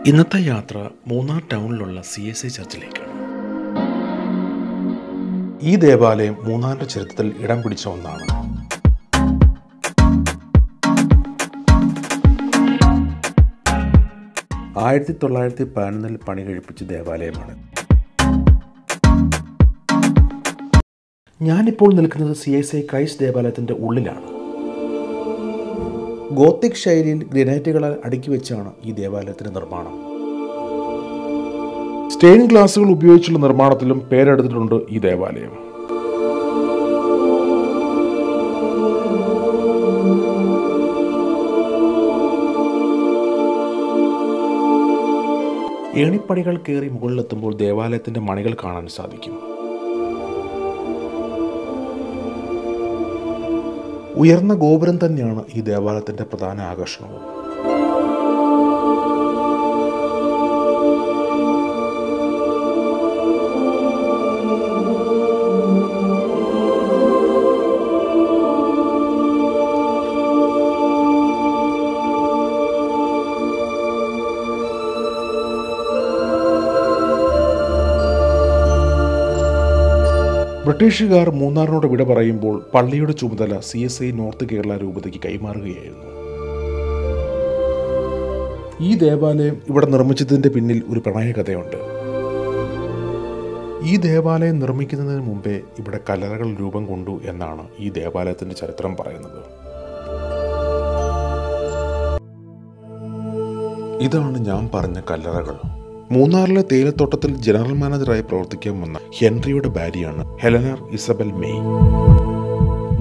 ഇന്നത്തെ യാത്ര മൂന്നാർ ടൗണിലുള്ള CSI ചർച്ചിലേക്കാണ്. ഈ ദേവാലയം മൂന്നാറിന്റെ ചരിത്രത്തിൽ ഇടം പിടിച്ച ഒന്നാണ്. ആയിരത്തി 1911 പണി കഴിപ്പിച്ച ദേവാലയമാണ്. ഞാനിപ്പോൾ നിൽക്കുന്നത് CSI ക്രൈസ്റ്റ് ദേവാലയത്തിന്റെ ഉള്ളിലാണ്. ഗോത്തിക് ശൈലിയിൽ ഗ്രാനൈറ്റുകളാൽ അടുക്കി വെച്ചാണ് ഈ ദേവാലയത്തിന്റെ നിർമ്മാണം. സ്റ്റെയിൻ ഗ്ലാസുകൾ ഉപയോഗിച്ചുള്ള നിർമ്മാണത്തിലും പേരെടുത്തിട്ടുണ്ട് ഈ ദേവാലയം. ഏണിപ്പടികൾ കയറി മുകളിലെത്തുമ്പോൾ ദേവാലയത്തിന്റെ മണികൾ കാണാൻ സാധിക്കും. ഉയർന്ന ഗോപുരം തന്നെയാണ് ഈ ദേവാലയത്തിന്റെ പ്രധാന ആകർഷണവും. ബ്രിട്ടീഷുകാർ മൂന്നാറിനോട് വിട പറയുമ്പോൾ പള്ളിയുടെ ചുമതല CSI നോർത്ത് കേരള രൂപതയ്ക്ക് കൈമാറുകയായിരുന്നു. ഈ ദേവാലയം ഇവിടെ നിർമ്മിച്ചതിന്റെ പിന്നിൽ ഒരു പ്രണയകഥയുണ്ട്. ഈ ദേവാലയം നിർമ്മിക്കുന്നതിന് മുമ്പേ ഇവിടെ കല്ലറകൾ രൂപം കൊണ്ടു എന്നാണ് ഈ ദേവാലയത്തിന്റെ ചരിത്രം പറയുന്നത്. ഇതാണ് ഞാൻ പറഞ്ഞ കല്ലറകൾ. മൂന്നാറിലെ തേയിലത്തോട്ടത്തിൽ ജനറൽ മാനേജറായി പ്രവർത്തിക്കാൻ വന്ന ഹെൻറിയുടെ ഭാര്യയാണ് ഹെലന ഇസബൽ മെയ്.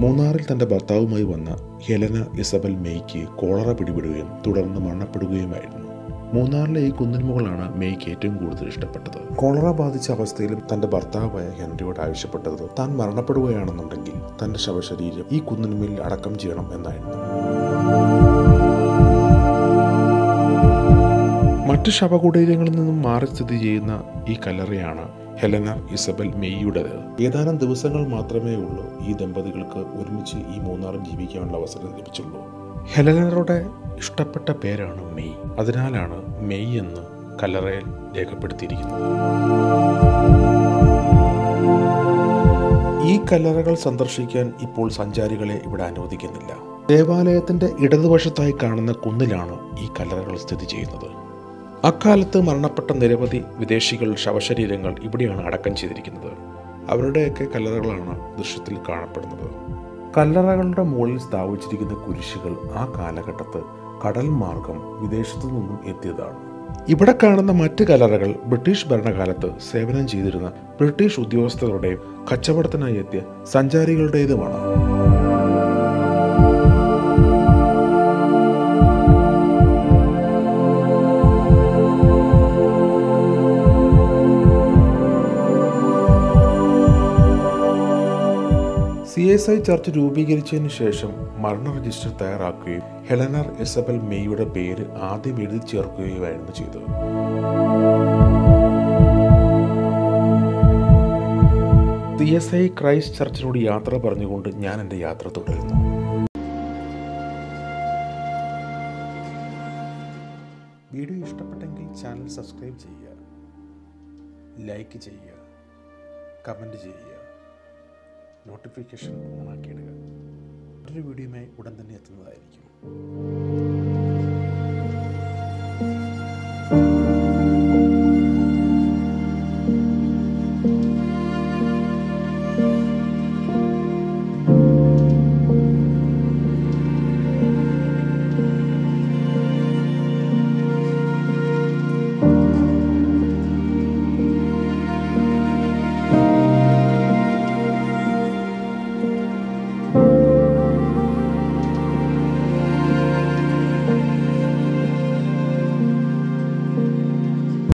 മൂന്നാറിൽ തന്റെ ഭർത്താവുമായി വന്ന ഹെലന ഇസബൽ മെയ്ക്ക് കോളറ പിടിപെടുകയും തുടർന്ന് മരണപ്പെടുകയുമായിരുന്നു. മൂന്നാറിലെ ഈ കുന്നിൻമുകളാണ് മെയ്ക്ക് ഏറ്റവും കൂടുതൽ ഇഷ്ടപ്പെട്ടത്. കോളറ ബാധിച്ച അവസ്ഥയിലും തന്റെ ഭർത്താവായ ഹെൻറിയോട് ആവശ്യപ്പെട്ടത് താൻ മരണപ്പെടുകയാണെന്നുണ്ടെങ്കിൽ തന്റെ ശവശരീരം ഈ കുന്നിന്മേൽ അടക്കം ചെയ്യണം എന്നായിരുന്നു. മറ്റ് ശവകുടീരങ്ങളിൽ നിന്നും മാറി സ്ഥിതി ചെയ്യുന്ന ഈ കല്ലറയാണ് ഹെലന ഇസബൽ മെയ്യുടേത്. ഏതാനും ദിവസങ്ങൾ മാത്രമേ ഉള്ളൂ ഈ ദമ്പതികൾക്ക് ഒരുമിച്ച് ഈ മൂന്നാറിൽ ജീവിക്കാനുള്ള അവസരം ലഭിച്ചുള്ളൂ. ഹെലനയുടെ ഇഷ്ടപ്പെട്ട പേരാണ് മെയ്. അതിനാലാണ് മെയ് എന്ന് കല്ലറയിൽ രേഖപ്പെടുത്തിയിരിക്കുന്നത്. ഈ കല്ലറകൾ സന്ദർശിക്കാൻ ഇപ്പോൾ സഞ്ചാരികളെ ഇവിടെ അനുവദിക്കുന്നില്ല. ദേവാലയത്തിന്റെ ഇടതുവശത്തായി കാണുന്ന കുന്നിലാണ് ഈ കല്ലറകൾ സ്ഥിതി ചെയ്യുന്നത്. അക്കാലത്ത് മരണപ്പെട്ട നിരവധി വിദേശികൾ ശവശരീരങ്ങൾ ഇവിടെയാണ് അടക്കം ചെയ്തിരിക്കുന്നത്. അവരുടെയൊക്കെ കല്ലറകളാണ് ദൃശ്യത്തിൽ കാണപ്പെടുന്നത്. കല്ലറകളുടെ മുകളിൽ സ്ഥാപിച്ചിരിക്കുന്ന കുരിശുകൾ ആ കാലഘട്ടത്ത് കടൽ മാർഗം വിദേശത്തു നിന്നും എത്തിയതാണ്. ഇവിടെ കാണുന്ന മറ്റ് കല്ലറകൾ ബ്രിട്ടീഷ് ഭരണകാലത്ത് സേവനം ചെയ്തിരുന്ന ബ്രിട്ടീഷ് ഉദ്യോഗസ്ഥരുടെയും കച്ചവടത്തിനായി എത്തിയ സഞ്ചാരികളുടേതുമാണ്. CSI ചർച്ച് രൂപീകരിച്ചതിന് ശേഷം മരണ രജിസ്റ്റർ തയ്യാറാക്കുകയും ഹെലന ഇസബൽ മെയ്യുടെ പേര് ആദ്യം എഴുതി ചേർക്കുകയുമായിരുന്നു ചെയ്തത്. CSI ക്രൈസ്റ്റ് ചർച്ചിനോട് യാത്ര പറഞ്ഞുകൊണ്ട് ഞാൻ എൻ്റെ യാത്ര തുടരുന്നു. വീഡിയോ ഇഷ്ടപ്പെട്ടെങ്കിൽ ചാനൽ സബ്സ്ക്രൈബ് ചെയ്യുക, ലൈക്ക് ചെയ്യുക, കമൻറ്റ് ചെയ്യുക, നോട്ടിഫിക്കേഷൻ ഓണാക്കിയിടുക. ഒരു വീഡിയോയുമായി ഉടൻ തന്നെ എത്തുന്നതായിരിക്കും.